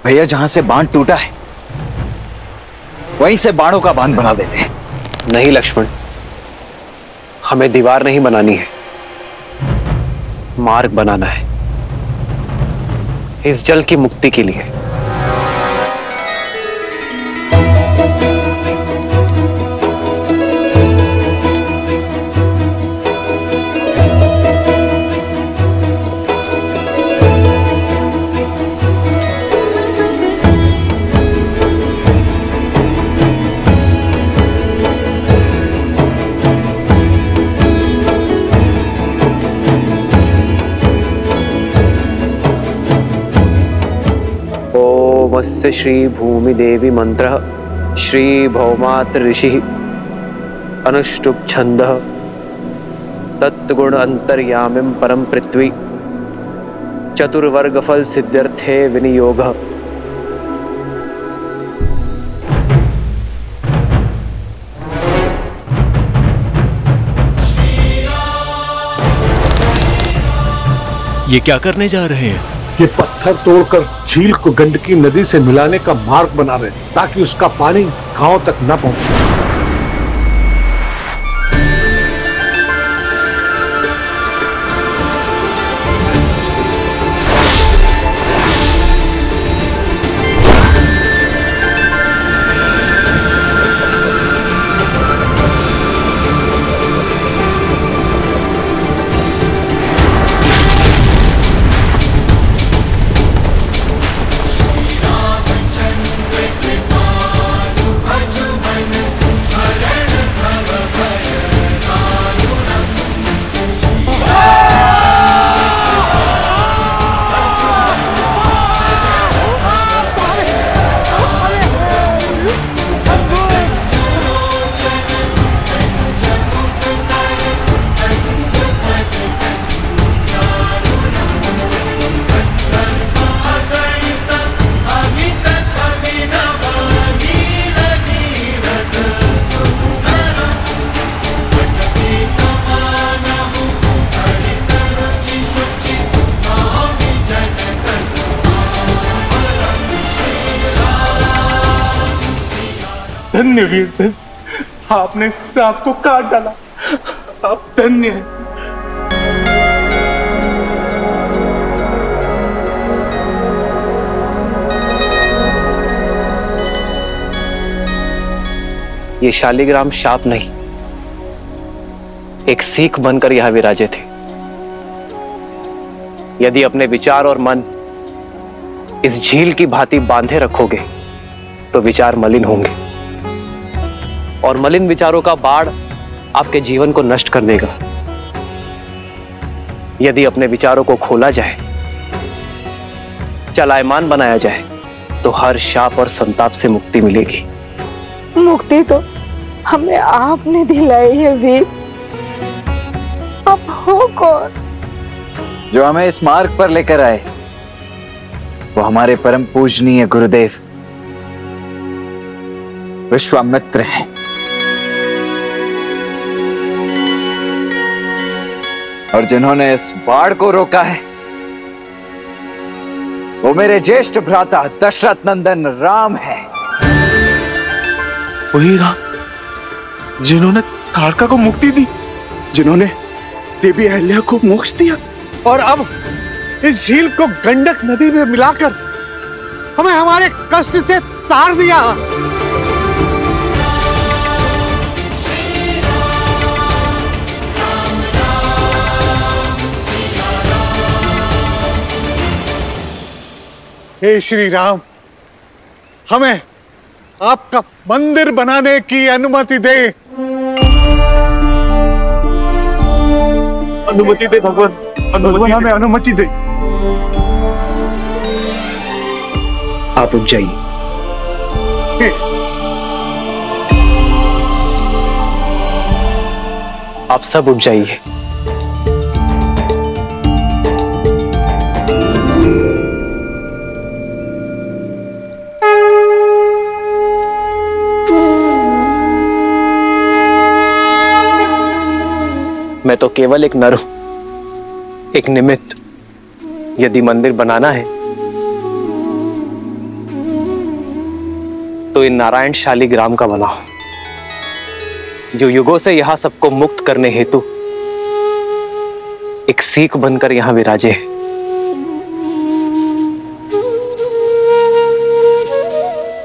भैया, जहां से बांध टूटा है वहीं से बाणों का बांध बना देते हैं। नहीं लक्ष्मण, हमें दीवार नहीं बनानी है, मार्ग बनाना है इस जल की मुक्ति के लिए। ओमस्य श्री भूमि देवी मंत्र श्री भौमात्र ऋषि अनुष्टुप छंद तत्गुण अंतर्यामिं परम पृथ्वी चतुर्वर्ग फल सिद्ध्यर्थे विनियोग। ये क्या करने जा रहे हैं? ये पत्थर तोड़कर झील को गंडकी नदी से मिलाने का मार्ग बना रहे हैं ताकि उसका पानी गांव तक न पहुंचे। धन्य वीर धन्य, आपने सांप को काट डाला, आप धन्य हैं। ये शालिग्राम शाप नहीं, एक सीख बनकर यहां विराजे थे। यदि अपने विचार और मन इस झील की भांति बांधे रखोगे तो विचार मलिन होंगे और मलिन विचारों का बाढ़ आपके जीवन को नष्ट कर देगा। यदि अपने विचारों को खोला जाए, चलायमान बनाया जाए, तो हर शाप और संताप से मुक्ति मिलेगी। मुक्ति तो हमें आपने दिलाई है वीर। आप हो कौन? जो हमें इस मार्ग पर लेकर आए वो हमारे परम पूजनीय गुरुदेव विश्वामित्र हैं। और जिन्होंने इस बाढ़ को रोका है वो मेरे ज्येष्ठ भ्राता दशरथ नंदन राम है। वही राम जिन्होंने ताड़का को मुक्ति दी, जिन्होंने देवी अहिल्या को मोक्ष दिया और अब इस झील को गंडक नदी में मिलाकर हमें हमारे कष्ट से तार दिया। हे श्री राम, हमें आपका मंदिर बनाने की अनुमति दे। अनुमति दे भगवान, भगवान हमें अनुमति दे। आप उठ जाइए। आप सब उठ जाइए। मैं तो केवल एक नर हूं, एक निमित्त। यदि मंदिर बनाना है तो इन नारायण शाली ग्राम का बनाओ, जो युगों से यहां सबको मुक्त करने हेतु एक सीख बनकर यहां विराजे है।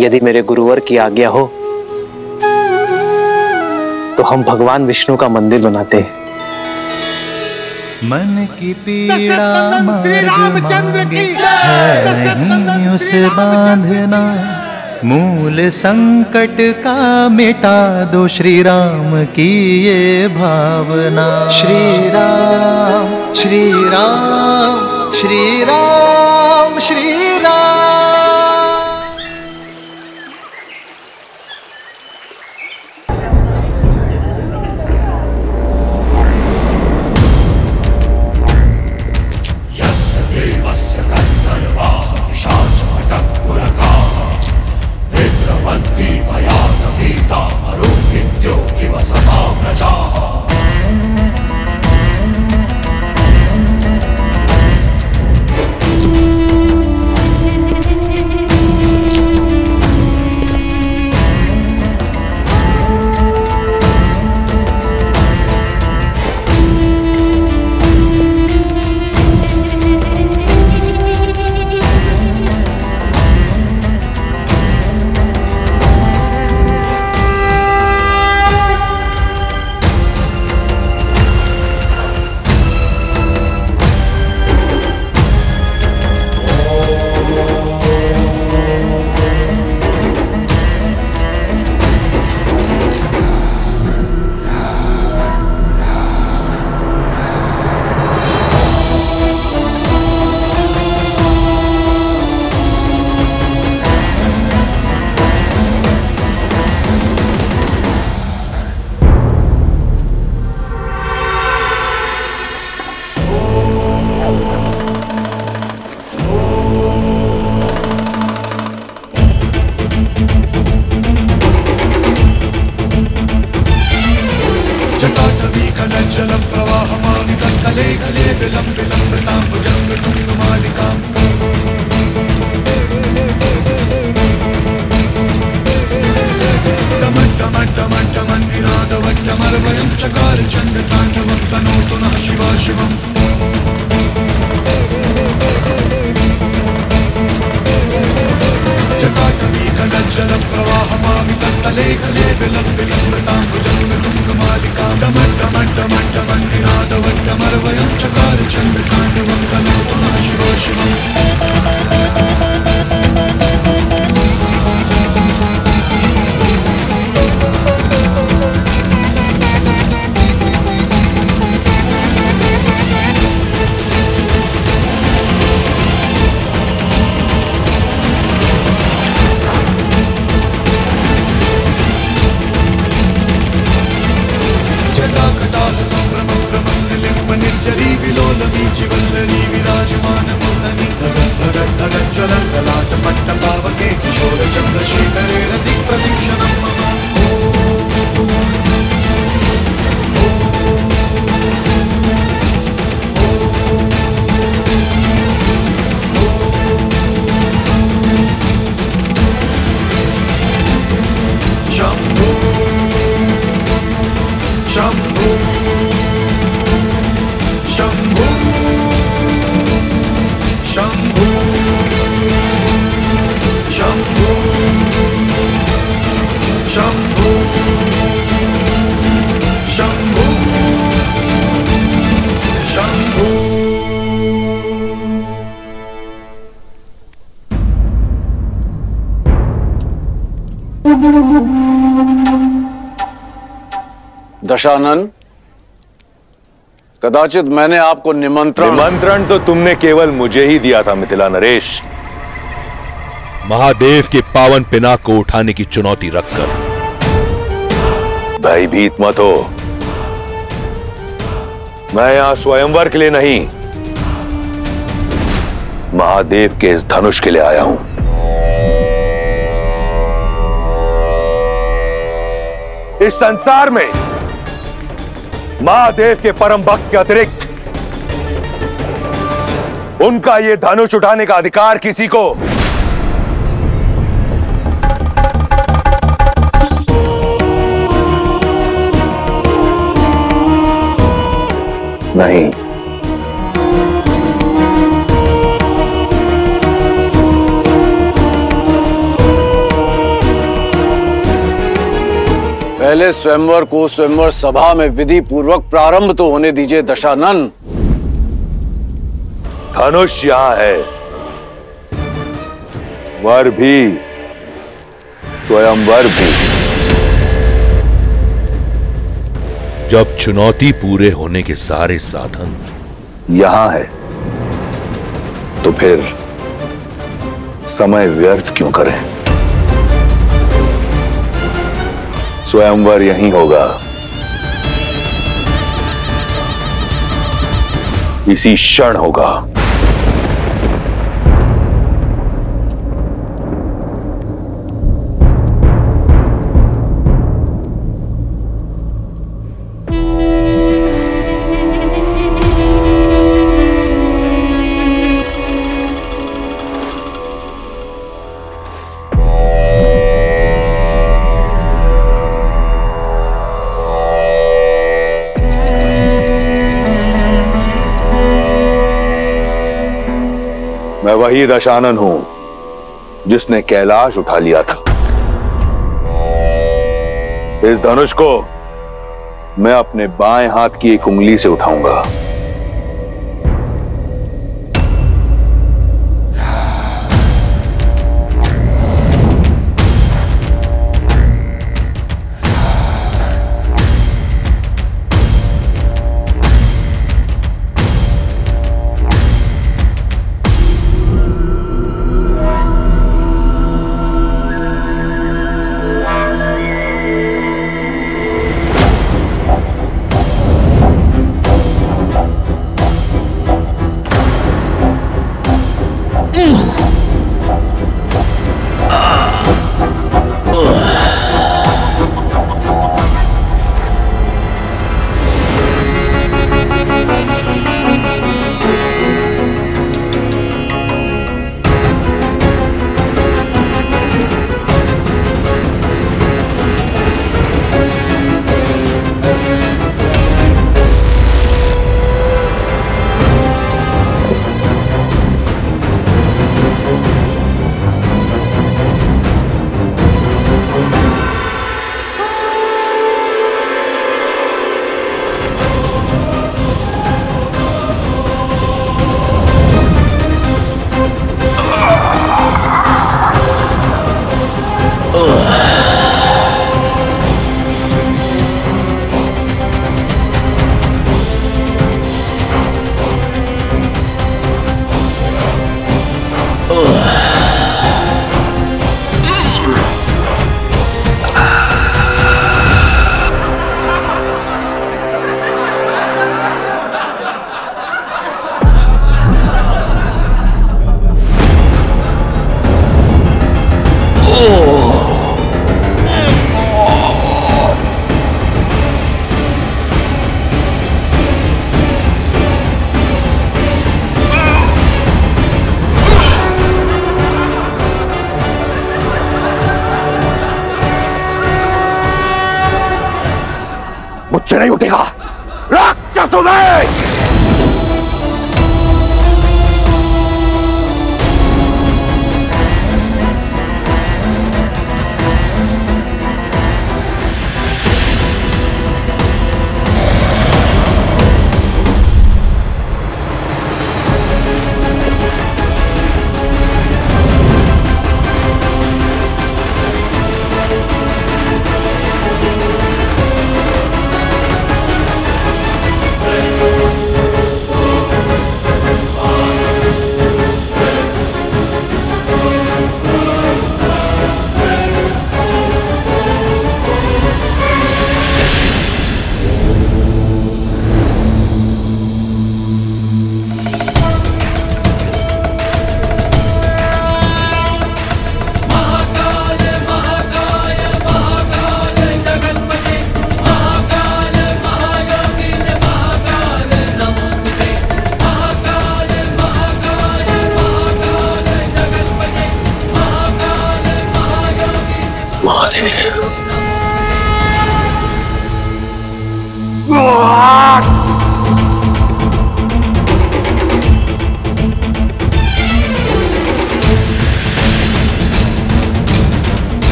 यदि मेरे गुरुवर की आज्ञा हो तो हम भगवान विष्णु का मंदिर बनाते हैं। मन की पीड़ा श्री रामचंद्र की है नहीं उसे बांधना, मूल संकट का मिटा दो श्री राम की ये भावना। श्री राम श्री राम श्री राम श्री राम। दशानन, कदाचित मैंने आपको निमंत्रण तो तुमने केवल मुझे ही दिया था मिथिला नरेश। महादेव के पावन पिनाक को उठाने की चुनौती रखकर। भयभीत मत हो, मैं यहां स्वयंवर के लिए नहीं, महादेव के इस धनुष के लिए आया हूं। इस संसार में महादेव के परम भक्त के अतिरिक्त उनका यह धनुष उठाने का अधिकार किसी को नहीं, पहले स्वयंवर को स्वयंवर सभा में विधि पूर्वक प्रारंभ तो होने दीजिए दशानन। धनुष यहां है, वर भी, स्वयंवर भी। जब चुनौती पूरे होने के सारे साधन यहां है तो फिर समय व्यर्थ क्यों करें? स्वयंवर यहीं होगा, इसी क्षण होगा। मैं वही दशानन हूं जिसने कैलाश उठा लिया था। इस धनुष को मैं अपने बाएं हाथ की एक उंगली से उठाऊंगा। मुझसे नहीं उठेगा राक्षसों में।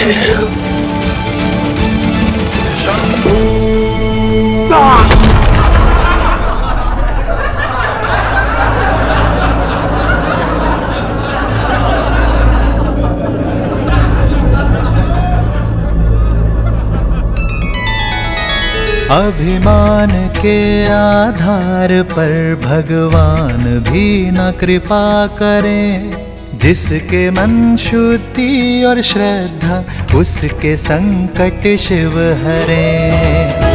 अभिमान के आधार पर भगवान भी न कृपा करें। जिसके मन शुद्धि और श्रद्धा उसके संकट शिव हरें।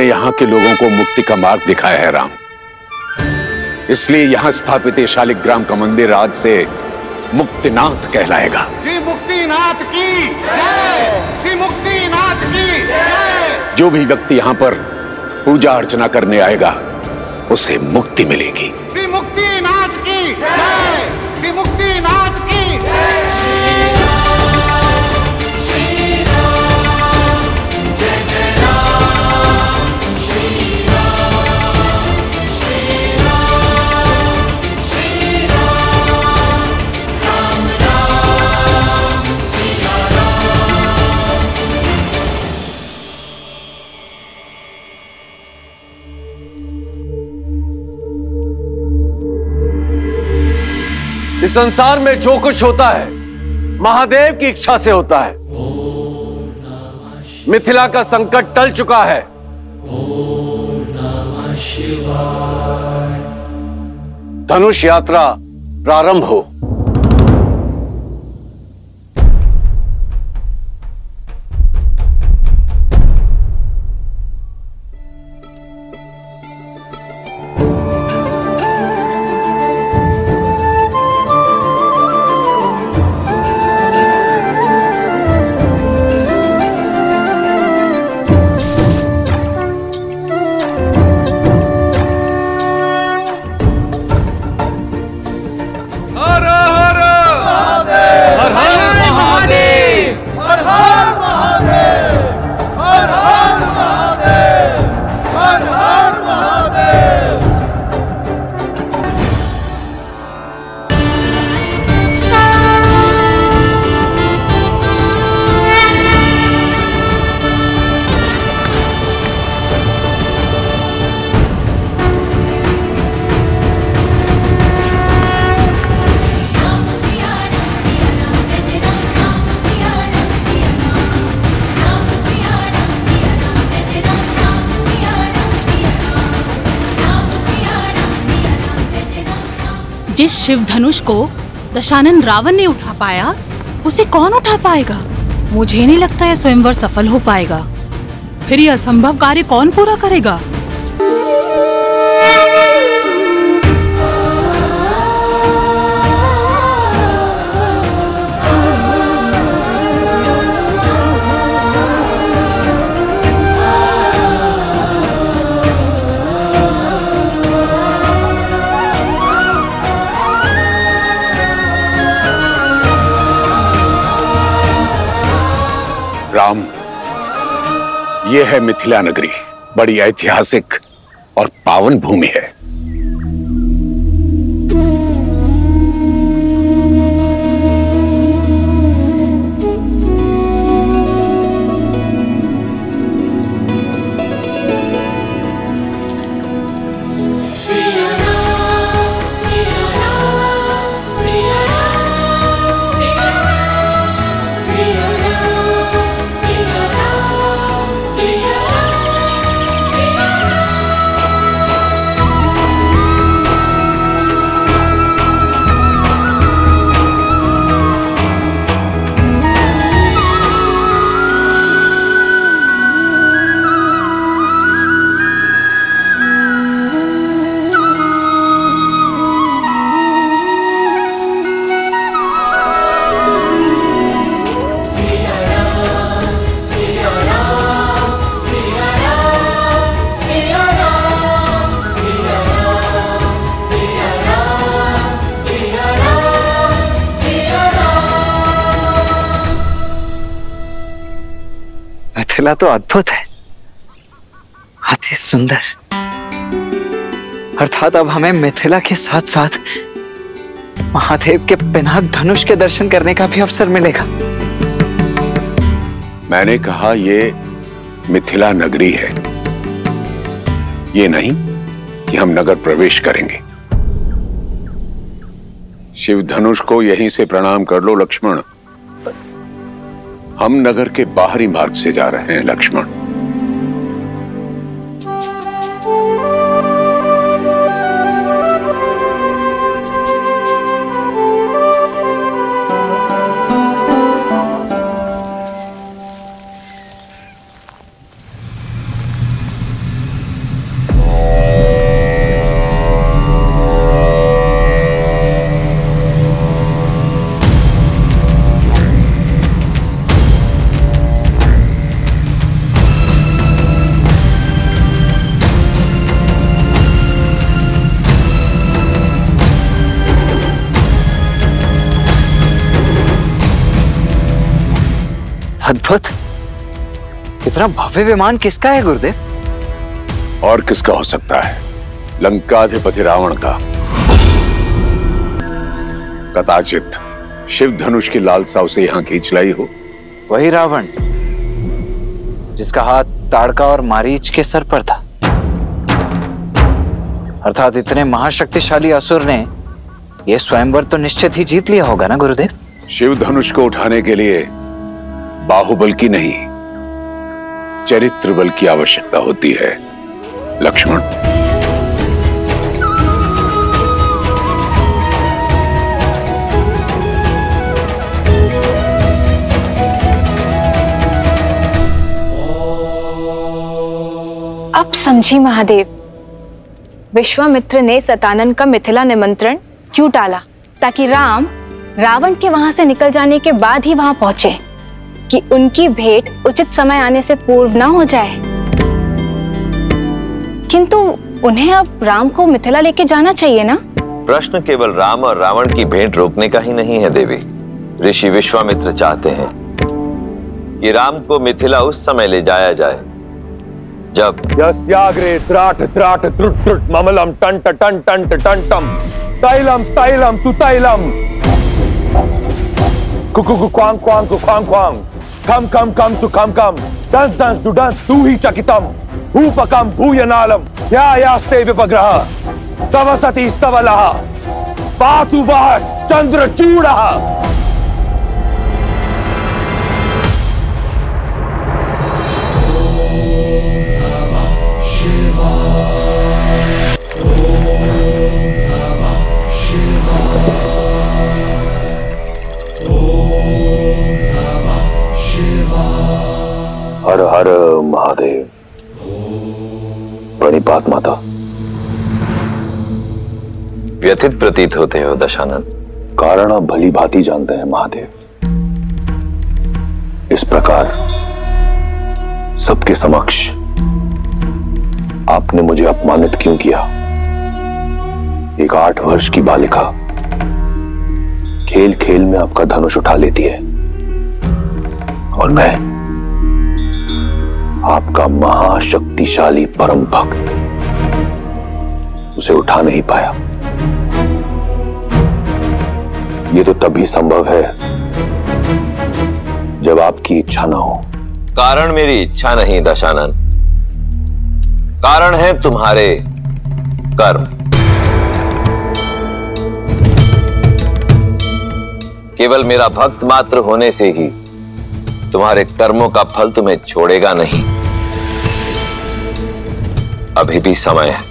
यहाँ के लोगों को मुक्ति का मार्ग दिखाया है राम। इसलिए यहाँ स्थापित ये शालिग्राम का मंदिर आज से मुक्तिनाथ कहलाएगा। श्री मुक्तिनाथ की जय, श्री मुक्तिनाथ की जय। जो भी व्यक्ति यहाँ पर पूजा अर्चना करने आएगा उसे मुक्ति मिलेगी। श्री मुक्तिनाथ की जय, श्री मुक्तिनाथ की जय। इस संसार में जो कुछ होता है महादेव की इच्छा से होता है। मिथिला का संकट टल चुका है। धनुष यात्रा प्रारंभ हो। हर जिस शिव धनुष को दशानन रावण ने उठा पाया, उसे कौन उठा पाएगा? मुझे नहीं लगता यह स्वयंवर सफल हो पाएगा। फिर यह असंभव कार्य कौन पूरा करेगा? राम, यह है मिथिला नगरी, बड़ी ऐतिहासिक और पावन भूमि है। मिथिला तो अद्भुत है, अति सुंदर। अर्थात अब हमें मिथिला के साथ साथ महादेव के पिनाक धनुष के दर्शन करने का भी अवसर मिलेगा। मैंने कहा ये मिथिला नगरी है, ये नहीं कि हम नगर प्रवेश करेंगे। शिव धनुष को यहीं से प्रणाम कर लो लक्ष्मण। हम नगर के बाहरी मार्ग से जा रहे हैं लक्ष्मण। अद्भुत, इतना भव्य विमान किसका है गुरुदेव? और किसका हो सकता है? लंकाधिपति रावण का। कदाचित शिव धनुष की लालसा उसे यहां खींच लाई हो। वही रावण जिसका हाथ ताड़का और मारीच के सर पर था। अर्थात इतने महाशक्तिशाली असुर ने यह स्वयंवर तो निश्चित ही जीत लिया होगा ना गुरुदेव? शिव धनुष को उठाने के लिए बाहुबल की नहीं, चरित्र बल की आवश्यकता होती है लक्ष्मण। अब समझी महादेव, विश्वामित्र ने सतानन का मिथिला निमंत्रण क्यों टाला? ताकि राम रावण के वहां से निकल जाने के बाद ही वहां पहुंचे, कि उनकी भेंट उचित समय आने से पूर्व ना हो जाए। किंतु उन्हें अब राम को मिथिला लेके जाना चाहिए ना? प्रश्न केवल राम और रावण की भेंट रोकने का ही नहीं है देवी। ऋषि विश्वामित्र चाहते हैं कि राम को मिथिला उस समय ले जाया जाए जब यस्याग्रे त्राट त्राट त्रुट त्रुट ममलम टंट टंट टंट टंटम तैलम तैलम तु तैलम Kuku Quang Quang Quang Quang कम कम कम तु कम कम दंस दंस दुडंस तू ही चकितम भूपकम भूयनालम या यास्ते विपग्रह सवसति सवलः पातु वः चंद्रचूड़ः। शिवा हर हर महादेव। प्रणिपात माता। व्यथित प्रतीत होते हो दशानन। कारण आप भली भांति जानते हैं महादेव। इस प्रकार सबके समक्ष आपने मुझे अपमानित क्यों किया? एक 8 वर्ष की बालिका खेल खेल में आपका धनुष उठा लेती है और मैं आपका महाशक्तिशाली परम भक्त उसे उठा नहीं पाया। ये तो तभी संभव है जब आपकी इच्छा ना हो। कारण मेरी इच्छा नहीं दशानन, कारण है तुम्हारे कर्म। केवल मेरा भक्त मात्र होने से ही तुम्हारे कर्मों का फल तुम्हें छोड़ेगा नहीं। अभी भी समय है,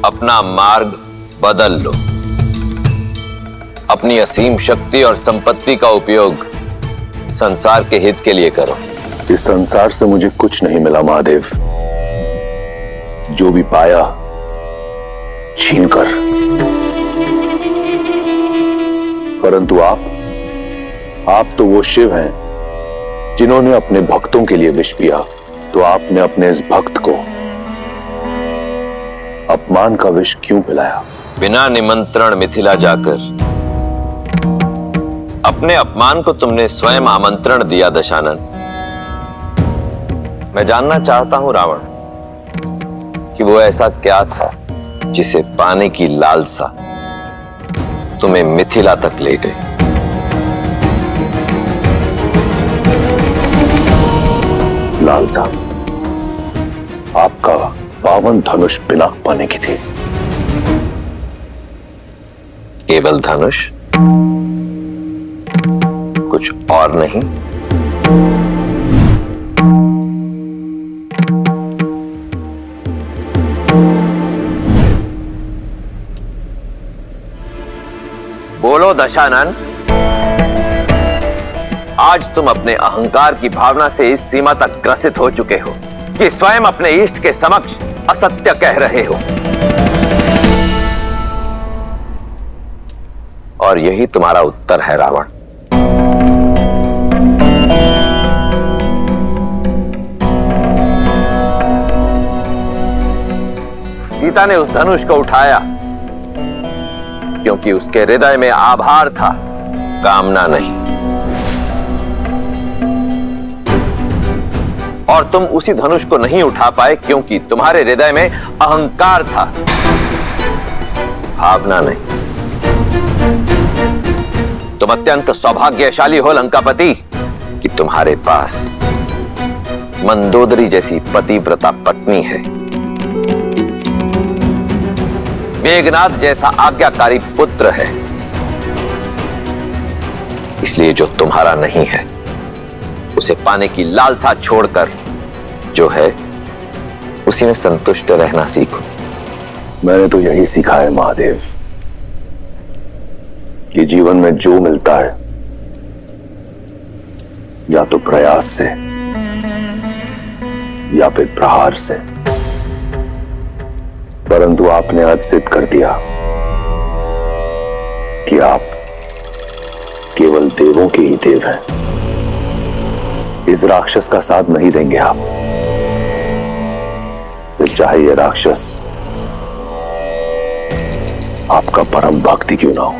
अपना मार्ग बदल लो। अपनी असीम शक्ति और संपत्ति का उपयोग संसार के हित के लिए करो। इस संसार से मुझे कुछ नहीं मिला महादेव। जो भी पाया छीनकर। परंतु आप तो वो शिव हैं जिन्होंने अपने भक्तों के लिए विष पिया। तो आपने अपने इस भक्त को अपमान का विष क्यों पिलाया? बिना निमंत्रण मिथिला जाकर अपने अपमान को तुमने स्वयं आमंत्रण दिया दशानन। मैं जानना चाहता हूं रावण कि वो ऐसा क्या था जिसे पाने की लालसा तुम्हें मिथिला तक ले गई। लालसा आपका पावन धनुष पिनाक पाने की थी। केवल धनुष, कुछ और नहीं? बोलो दशानन, आज तुम अपने अहंकार की भावना से इस सीमा तक ग्रसित हो चुके हो कि स्वयं अपने इष्ट के समक्ष असत्य कह रहे हो। और यही तुम्हारा उत्तर है रावण। सीता ने उस धनुष को उठाया क्योंकि उसके हृदय में आभार था, कामना नहीं। और तुम उसी धनुष को नहीं उठा पाए क्योंकि तुम्हारे हृदय में अहंकार था, भावना नहीं। तुम अत्यंत सौभाग्यशाली हो लंकापति कि तुम्हारे पास मंदोदरी जैसी पतिव्रता पत्नी है, मेघनाद जैसा आज्ञाकारी पुत्र है। इसलिए जो तुम्हारा नहीं है उसे पाने की लालसा छोड़कर जो है उसी में संतुष्ट रहना सीखो। मैंने तो यही सीखा है महादेव कि जीवन में जो मिलता है या तो प्रयास से या फिर प्रहार से। परंतु आपने आज सिद्ध कर दिया कि आप केवल देवों के ही देव हैं। इस राक्षस का साथ नहीं देंगे आप, फिर चाहे ये राक्षस आपका परम भक्त क्यों ना हो।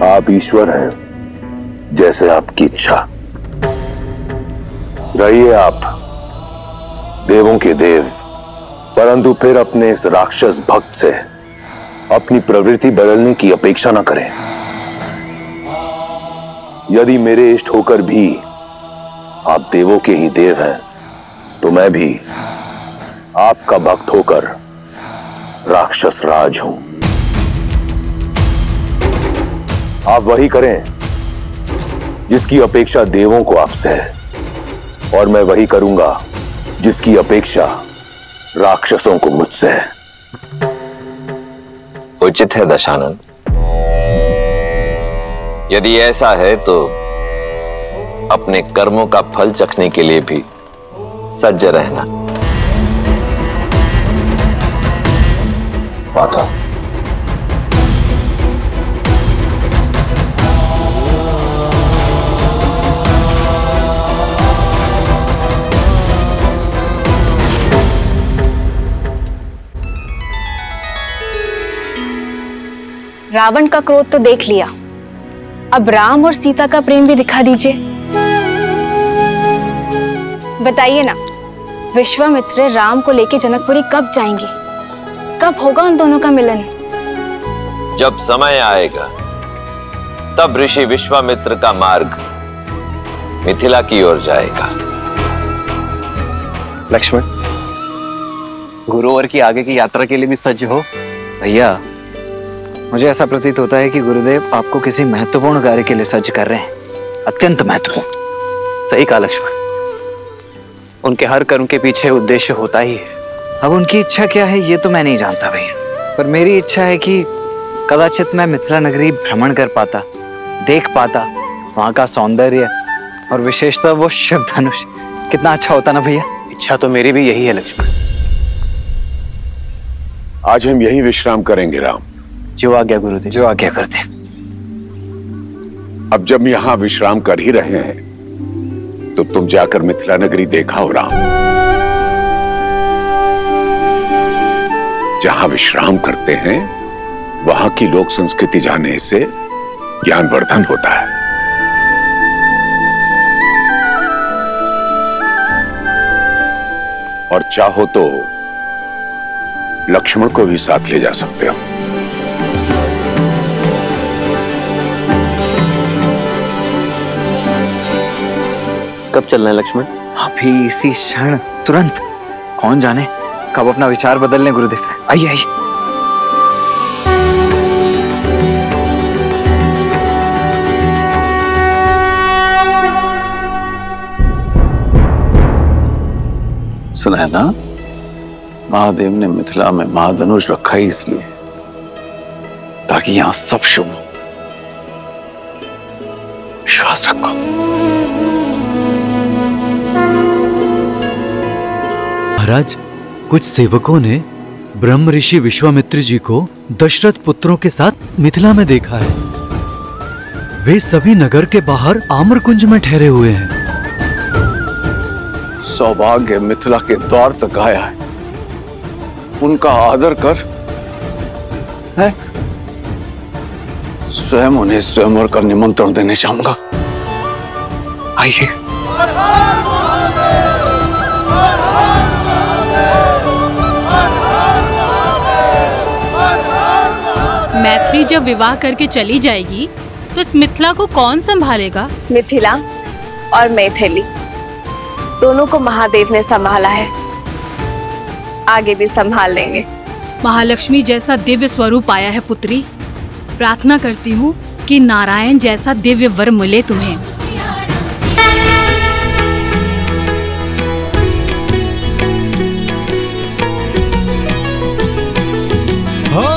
आप ईश्वर हैं, जैसे आपकी इच्छा। रहिए आप देवों के देव, परंतु फिर अपने इस राक्षस भक्त से अपनी प्रवृत्ति बदलने की अपेक्षा न करें। यदि मेरे इष्ट होकर भी आप देवों के ही देव हैं तो मैं भी आपका भक्त होकर राक्षस राज हूं। आप वही करें जिसकी अपेक्षा देवों को आपसे है, और मैं वही करूंगा जिसकी अपेक्षा राक्षसों को मुझसे है। उचित है दशानन। यदि ऐसा है तो अपने कर्मों का फल चखने के लिए भी सज्ज रहना। माता, रावण का क्रोध तो देख लिया, अब राम और सीता का प्रेम भी दिखा दीजिए। बताइए ना, विश्वामित्र राम को लेके जनकपुरी कब जाएंगे? कब होगा उन दोनों का मिलन? जब समय आएगा तब ऋषि विश्वामित्र का मार्ग मिथिला की ओर जाएगा। लक्ष्मण, गुरुवर की आगे की यात्रा के लिए भी सज्ज हो। भैया, मुझे ऐसा प्रतीत होता है कि गुरुदेव आपको किसी महत्वपूर्ण कार्य के लिए सज्ज कर रहे हैं, अत्यंत महत्वपूर्ण। सही कहा लक्ष्मण, उनके हर कर्म के पीछे उद्देश्य होता ही है। अब उनकी इच्छा क्या है ये तो मैं नहीं जानता भैया, पर मेरी इच्छा है कि कदाचित मैं मिथिला नगरी भ्रमण कर पाता, देख पाता, वहां का सौंदर्य और विशेषतः वो शिव धनुष, कितना अच्छा होता ना भैया। इच्छा तो मेरी भी यही है लक्ष्मण। आज हम यही विश्राम करेंगे राम। जो आज्ञा गुरुदेव। जो आज्ञा गुरुदेव। अब जब यहां विश्राम कर ही रहे हैं तो तुम जाकर मिथिला नगरी देखा हो राम। जहां विश्राम करते हैं वहां की लोक संस्कृति जानने से ज्ञानवर्धन होता है। और चाहो तो लक्ष्मण को भी साथ ले जा सकते हो। कब चलना है लक्ष्मण? अभी इसी क्षण, तुरंत। कौन जाने कब अपना विचार बदल लें गुरुदेव। आइए आइए। सुना है ना, महादेव ने मिथिला में महाधनुष रखा ही इसलिए ताकि यहां सब शुभ हो। विश्वास रखो। महाराज, कुछ सेवकों ने ब्रह्म ऋषि विश्वामित्र जी को दशरथ पुत्रों के साथ मिथिला में देखा है। वे सभी नगर के बाहर आम्रकुंज में ठहरे हुए हैं। सौभाग्य मिथिला के द्वार तक आया है, उनका आदर कर। है? स्वयं उन्हें स्वयंवर का निमंत्रण देने चाहूंगा। आइए। मैथिली जब विवाह करके चली जाएगी तो इस मिथिला को कौन संभालेगा? मिथिला और मैथिली दोनों को महादेव ने संभाला है, आगे भी संभाल लेंगे। महालक्ष्मी जैसा दिव्य स्वरूप आया है पुत्री। प्रार्थना करती हूँ कि नारायण जैसा दिव्य वर मिले तुम्हें। हो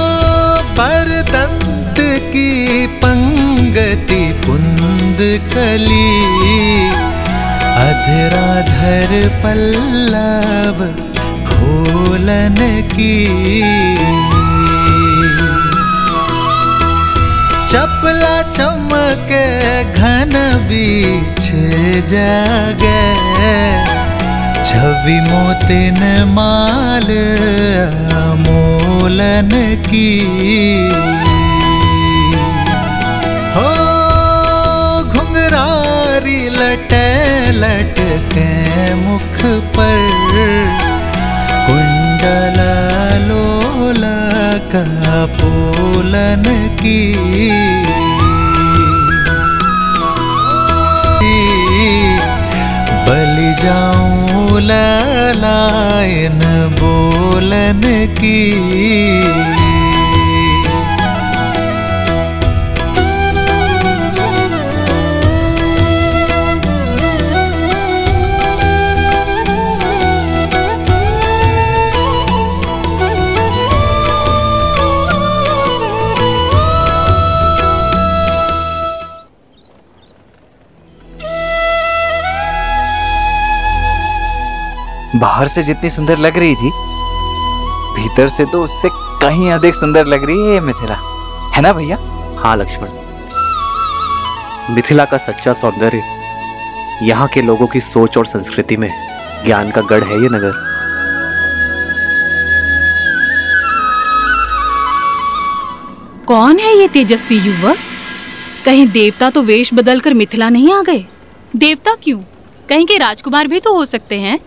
परतंत की पंगति पुंद कली, अधराधर पल्लव खोलन की। चपला चमके घन बीच जागे, छवि मोतिन माल मोलन की। हो घुंघरारी लटे लटके मुख पर, कुंडल लोला का पोलन की। बलि जाऊं ललायन बोलन की। बाहर से जितनी सुंदर लग रही थी, भीतर से तो उससे कहीं अधिक सुंदर लग रही है ये मिथिला, है ना भैया? हाँ लक्ष्मण, मिथिला का सच्चा सौंदर्य यहाँ के लोगों की सोच और संस्कृति में ज्ञान का गढ़ है ये नगर। कौन है ये तेजस्वी युवक? कहीं देवता तो वेश बदलकर मिथिला नहीं आ गए? देवता क्यों, कहीं के राजकुमार भी तो हो सकते हैं।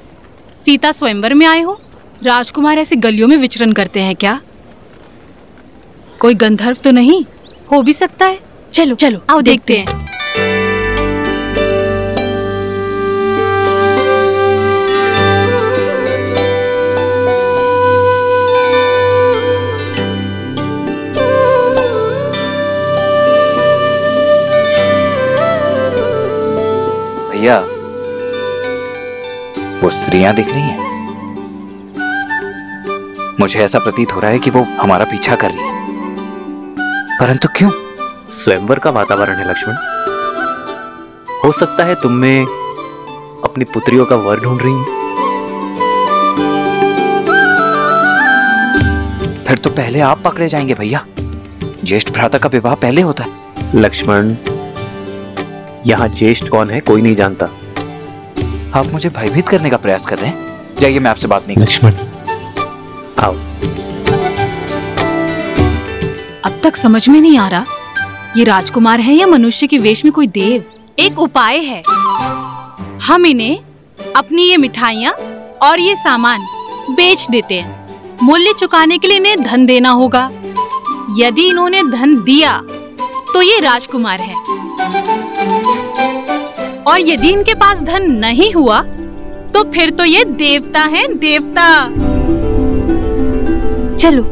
सीता स्वयंवर में आए हो, राजकुमार ऐसे गलियों में विचरण करते हैं क्या? कोई गंधर्व तो नहीं हो भी सकता है। चलो चलो आओ देखते हैं। भैया, वो स्त्रियां दिख रही हैं। मुझे ऐसा प्रतीत हो रहा है कि वो हमारा पीछा कर रही है, परंतु क्यों? स्वयंवर का वातावरण है लक्ष्मण। हो सकता है तुम में अपनी पुत्रियों का वर ढूंढ रही हैं। फिर तो पहले आप पकड़े जाएंगे भैया। ज्येष्ठ भ्राता का विवाह पहले होता है। लक्ष्मण, यहाँ ज्येष्ठ कौन है कोई नहीं जानता। आप मुझे भयभीत करने का प्रयास कर रहे हैं। जाइए, मैं आपसे बात नहीं। लक्ष्मण आओ। अब तक समझ में नहीं आ रहा ये राजकुमार है या मनुष्य के वेश में कोई देव। एक उपाय है, हम इन्हें अपनी ये मिठाइयाँ और ये सामान बेच देते हैं। मूल्य चुकाने के लिए इन्हें धन देना होगा। यदि इन्होंने धन दिया तो ये राजकुमार है, और यदि इनके पास धन नहीं हुआ तो फिर तो ये देवता है, देवता। चलो